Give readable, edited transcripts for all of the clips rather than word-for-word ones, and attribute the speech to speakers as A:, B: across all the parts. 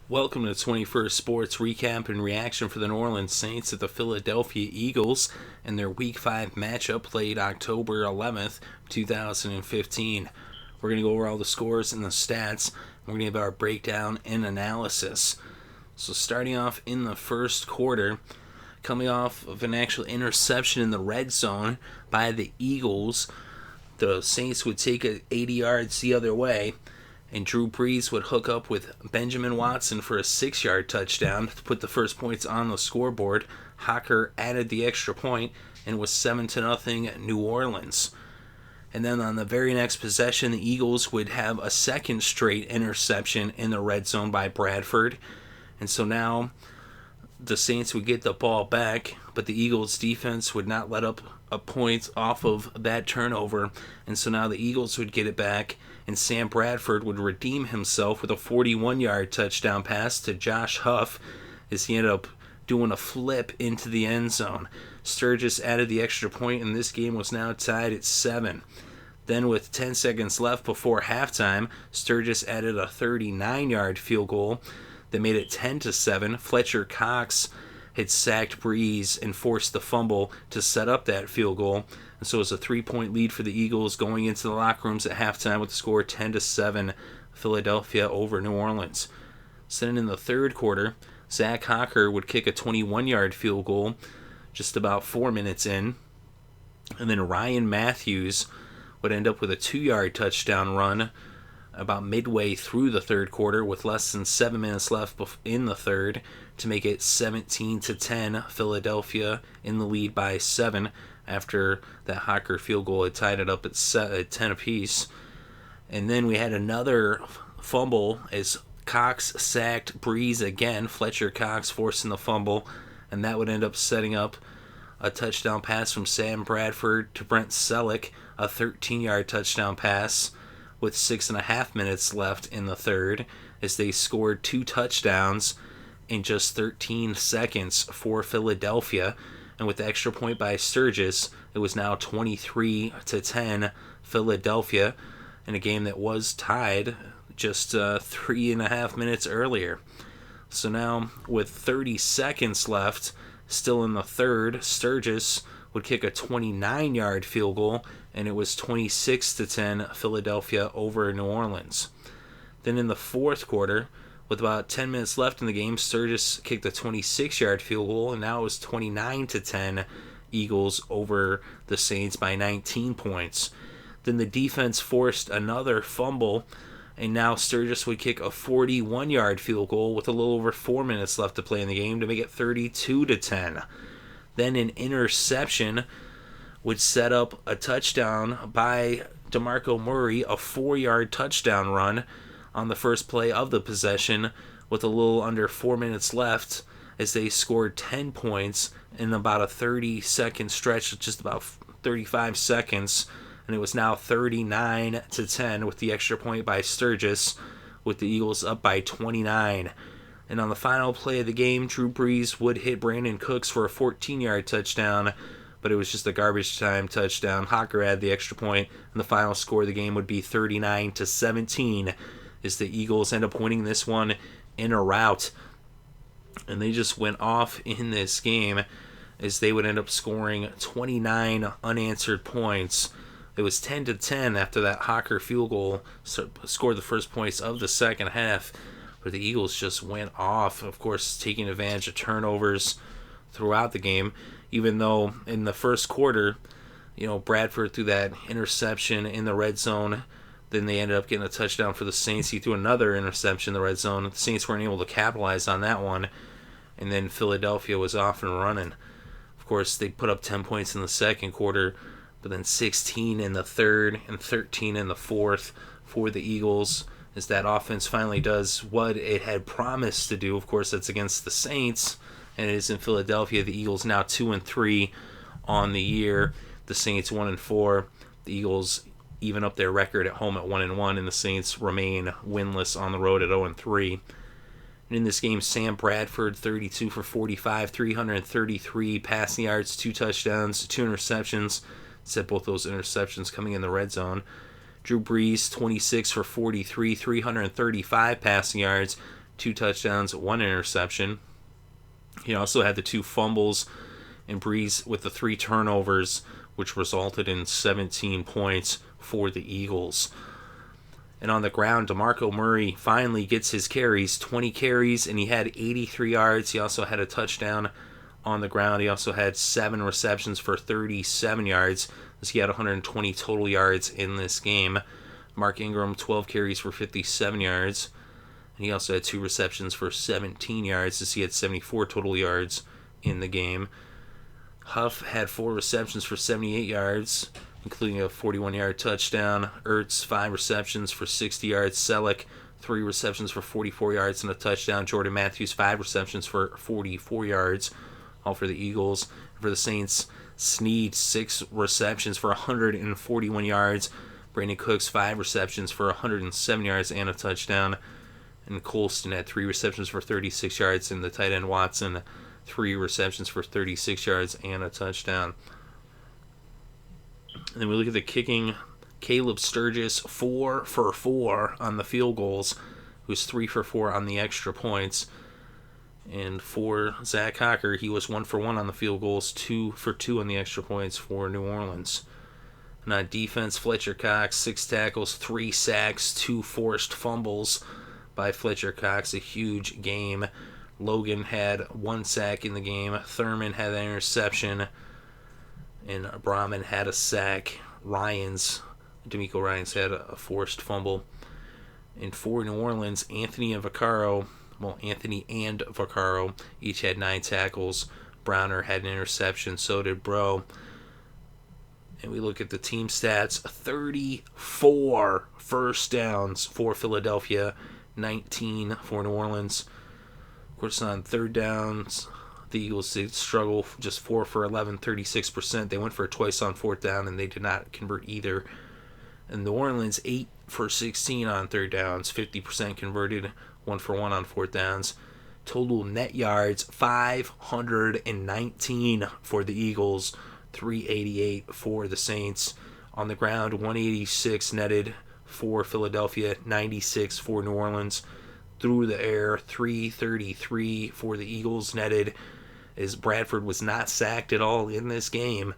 A: Welcome to 21st Sports Recap and Reaction for the New Orleans Saints at the Philadelphia Eagles and their Week 5 matchup played October 11th, 2015. We're going to go over all the scores and the stats. We're going to give our breakdown and analysis. So starting off in the first quarter, coming off of an actual interception in the red zone by the Eagles, the Saints would take it 80 yards the other way, and Drew Brees would hook up with Benjamin Watson for a 6-yard touchdown to put the first points on the scoreboard. Hocker added the extra point, and it was 7-0 New Orleans. And then on the very next possession, the Eagles would have a second straight interception in the red zone by Bradford. And so now the Saints would get the ball back, but the Eagles defense would not let up a point off of that turnover. And so now the Eagles would get it back, and Sam Bradford would redeem himself with a 41-yard touchdown pass to Josh Huff as he ended up doing a flip into the end zone. Sturgis added the extra point, and this game was now tied at 7. Then with 10 seconds left before halftime, Sturgis added a 39-yard field goal that made it 10-7. Fletcher Cox had sacked Brees and forced the fumble to set up that field goal. And so it was a 3-point lead for the Eagles going into the locker rooms at halftime with the score 10-7, Philadelphia over New Orleans. So then in the third quarter, Zach Hocker would kick a 21-yard field goal just about 4 minutes in. And then Ryan Matthews would end up with a 2-yard touchdown run about midway through the third quarter with less than 7 minutes left in the third to make it 17-10, Philadelphia in the lead by 7 after that Hocker field goal had tied it up at 10 apiece. And then we had another fumble as Cox sacked Brees again, Fletcher Cox forcing the fumble, and that would end up setting up a touchdown pass from Sam Bradford to Brent Selleck, a 13-yard touchdown pass with 6.5 minutes left in the third as they scored 2 touchdowns in just 13 seconds for Philadelphia. And with the extra point by Sturgis, it was now 23-10 Philadelphia in a game that was tied just 3.5 minutes earlier. So now with 30 seconds left, still in the third, Sturgis would kick a 29-yard field goal, and it was 26-10 Philadelphia over New Orleans. Then in the fourth quarter, with about 10 minutes left in the game, Sturgis kicked a 26-yard field goal, and now it was 29-10 Eagles over the Saints by 19 points. Then the defense forced another fumble, and now Sturgis would kick a 41-yard field goal with a little over 4 minutes left to play in the game to make it 32-10. Then an interception would set up a touchdown by DeMarco Murray, a 4-yard touchdown run on the first play of the possession with a little under 4 minutes left as they scored 10 points in about a 30-second stretch, just about 35 seconds, and it was now 39-10 with the extra point by Sturgis, with the Eagles up by 29. And on the final play of the game, Drew Brees would hit Brandon Cooks for a 14-yard touchdown, but it was just a garbage time touchdown. Hocker had the extra point, and the final score of the game would be 39-17 as the Eagles end up winning this one in a rout. And they just went off in this game as they would end up scoring 29 unanswered points. It was 10-10 after that Hocker field goal scored the first points of the second half, but the Eagles just went off, of course, taking advantage of turnovers throughout the game, even though in the first quarter, Bradford threw that interception in the red zone. Then they ended up getting a touchdown for the Saints. He threw another interception in the red zone. The Saints weren't able to capitalize on that one, and then Philadelphia was off and running. Of course, they put up 10 points in the second quarter, but then 16 in the third and 13 in the fourth for the Eagles, as that offense finally does what it had promised to do. Of course, that's against the Saints, and it is in Philadelphia. The Eagles now 2-3 on the year. The Saints 1-4. The Eagles even up their record at home at 1-1, and the Saints remain winless on the road at 0-3. And in this game, Sam Bradford, 32 for 45, 333 passing yards, 2 touchdowns, 2 interceptions. Said both those interceptions coming in the red zone. Drew Brees, 26 for 43, 335 passing yards, 2 touchdowns, 1 interception. He also had the 2 fumbles, and Brees with the 3 turnovers, which resulted in 17 points for the Eagles. And on the ground, DeMarco Murray finally gets his carries, 20 carries, and he had 83 yards. He also had a touchdown on the ground. He also had 7 receptions for 37 yards. So he had 120 total yards in this game. Mark Ingram, 12 carries for 57 yards. And he also had 2 receptions for 17 yards, as he had 74 total yards in the game. Huff had 4 receptions for 78 yards, including a 41-yard touchdown. Ertz, 5 receptions for 60 yards. Selleck, 3 receptions for 44 yards and a touchdown. Jordan Matthews, 5 receptions for 44 yards, all for the Eagles. For the Saints, Snead, 6 receptions for 141 yards. Brandon Cooks, 5 receptions for 107 yards and a touchdown. And Colston had 3 receptions for 36 yards, and the tight end Watson, 3 receptions for 36 yards and a touchdown. And then we look at the kicking. Caleb Sturgis, 4 for 4 on the field goals, who's 3 for 4 on the extra points. And for Zach Cocker, he was 1 for 1 on the field goals, 2 for 2 on the extra points for New Orleans. And on defense, Fletcher Cox, 6 tackles, 3 sacks, 2 forced fumbles by Fletcher Cox, a huge game. Logan had 1 sack in the game. Thurman had an interception, and Brahman had a sack. DeMarco Ryans had a forced fumble. And for New Orleans, Anthony and Vaccaro each had 9 tackles. Browner had an interception, so did Bro. And we look at the team stats, 34 first downs for Philadelphia, 19 for New Orleans. Of course, on third downs, the Eagles did struggle, just 4 for 11, 36%. They went for it twice on 4th down, and they did not convert either. And New Orleans, 8 for 16 on third downs, 50% converted, 1 for 1 on 4th downs. Total net yards, 519 for the Eagles, 388 for the Saints. On the ground, 186 netted for Philadelphia, 96 for New Orleans. Through the air, 333 for the Eagles netted, as Bradford was not sacked at all in this game.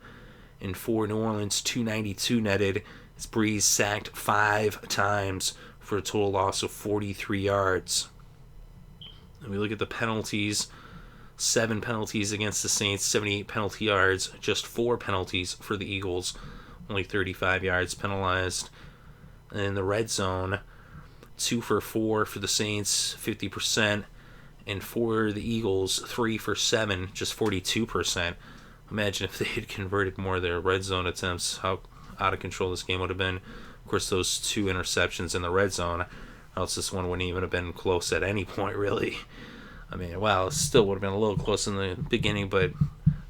A: And for New Orleans, 292 netted, as Brees sacked 5 times for a total loss of 43 yards. And we look at the penalties. 7 penalties against the Saints, 78 penalty yards, just 4 penalties for the Eagles, only 35 yards penalized. And in the red zone, 2 for 4 for the Saints, 50%, and for the Eagles, 3 for 7, just 42%. Imagine if they had converted more of their red zone attempts, how out of control this game would have been. Of course, those 2 interceptions in the red zone, or else this one wouldn't even have been close at any point, really. I mean, wow, it still would have been a little close in the beginning, but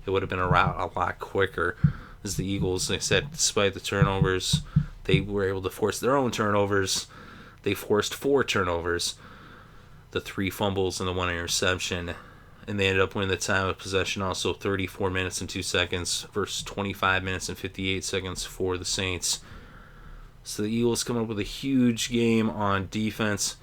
A: it would have been a lot quicker. As the Eagles, like I said, despite the turnovers, they were able to force their own turnovers. They forced 4 turnovers, the 3 fumbles and the 1 interception, and they ended up winning the time of possession, also 34 minutes and 2 seconds versus 25 minutes and 58 seconds for the Saints. So the Eagles come up with a huge game on defense.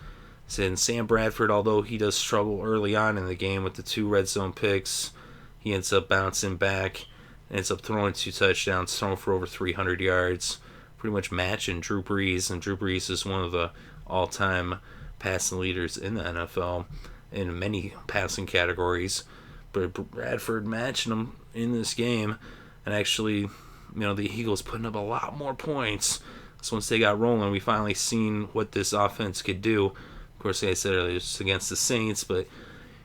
A: And Sam Bradford, although he does struggle early on in the game with the 2 red zone picks, he ends up bouncing back, ends up throwing 2 touchdowns, throwing for over 300 yards, pretty much matching Drew Brees. And Drew Brees is one of the all-time passing leaders in the NFL in many passing categories. But Bradford matching him in this game, and actually, the Eagles putting up a lot more points. So once they got rolling, we finally seen what this offense could do. Of course, like I said earlier, it's against the Saints, but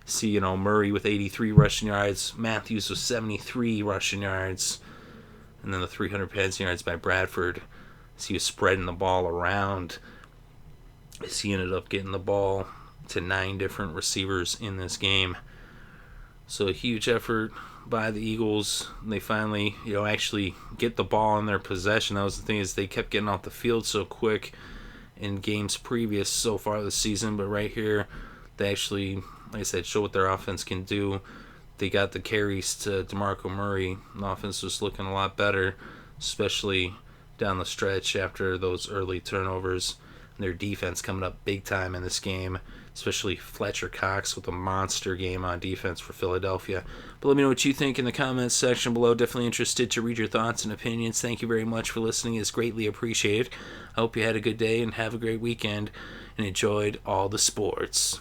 A: see, Murray with 83 rushing yards, Matthews with 73 rushing yards, and then the 300 passing yards by Bradford. As he was spreading the ball around, as he ended up getting the ball to 9 different receivers in this game. So a huge effort by the Eagles. They finally, actually get the ball in their possession. That was the thing, is they kept getting off the field so quick in games previous so far this season, but right here they actually, like I said, show what their offense can do. They got the carries to DeMarco Murray. The offense was looking a lot better, especially down the stretch after those early turnovers. And their defense coming up big time in this game. especially Fletcher Cox with a monster game on defense for Philadelphia. But let me know what you think in the comments section below. Definitely interested to read your thoughts and opinions. Thank you very much for listening. It's greatly appreciated. I hope you had a good day and have a great weekend and enjoyed all the sports.